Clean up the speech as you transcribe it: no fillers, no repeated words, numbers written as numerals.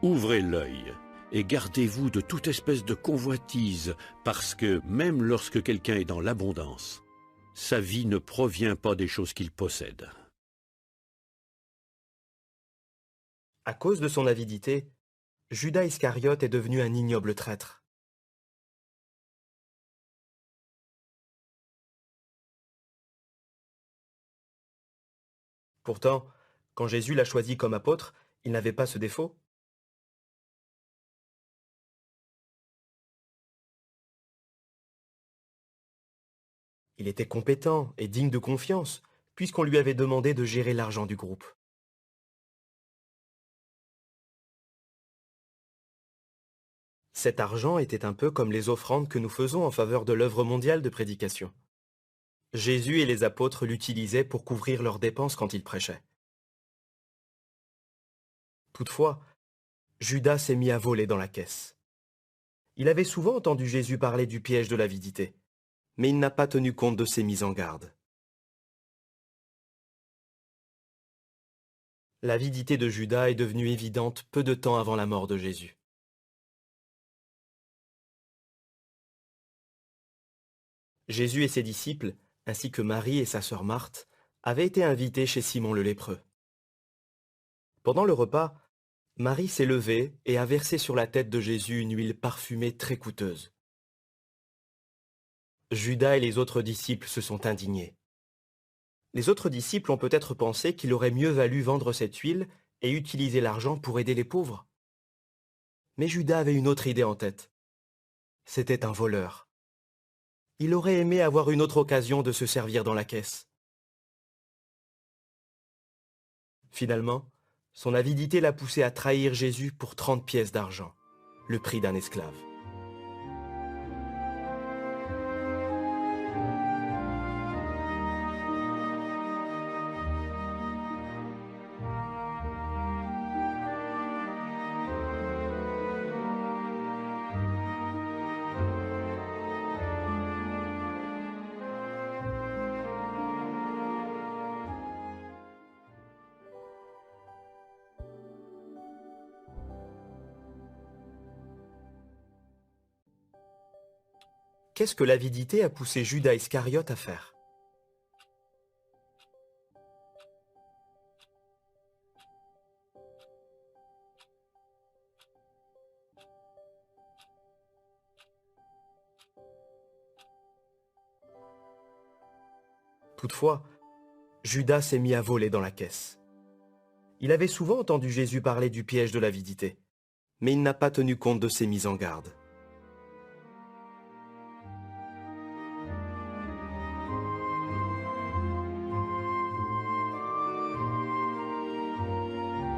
Ouvrez l'œil et gardez-vous de toute espèce de convoitise, parce que même lorsque quelqu'un est dans l'abondance, sa vie ne provient pas des choses qu'il possède. À cause de son avidité, Judas Iscariote est devenu un ignoble traître. Pourtant, quand Jésus l'a choisi comme apôtre, il n'avait pas ce défaut. Il était compétent et digne de confiance, puisqu'on lui avait demandé de gérer l'argent du groupe. Cet argent était un peu comme les offrandes que nous faisons en faveur de l'œuvre mondiale de prédication. Jésus et les apôtres l'utilisaient pour couvrir leurs dépenses quand ils prêchaient. Toutefois, Judas s'est mis à voler dans la caisse. Il avait souvent entendu Jésus parler du piège de l'avidité, mais il n'a pas tenu compte de ses mises en garde. L'avidité de Judas est devenue évidente peu de temps avant la mort de Jésus. Jésus et ses disciples, ainsi que Marie et sa sœur Marthe, avaient été invités chez Simon le lépreux. Pendant le repas, Marie s'est levée et a versé sur la tête de Jésus une huile parfumée très coûteuse. Judas et les autres disciples se sont indignés. Les autres disciples ont peut-être pensé qu'il aurait mieux valu vendre cette huile et utiliser l'argent pour aider les pauvres. Mais Judas avait une autre idée en tête. C'était un voleur. Il aurait aimé avoir une autre occasion de se servir dans la caisse. Finalement, son avidité l'a poussé à trahir Jésus pour 30 pièces d'argent, le prix d'un esclave. Qu'est-ce que l'avidité a poussé Judas Iscariote à faire? Toutefois, Judas s'est mis à voler dans la caisse. Il avait souvent entendu Jésus parler du piège de l'avidité, mais il n'a pas tenu compte de ses mises en garde.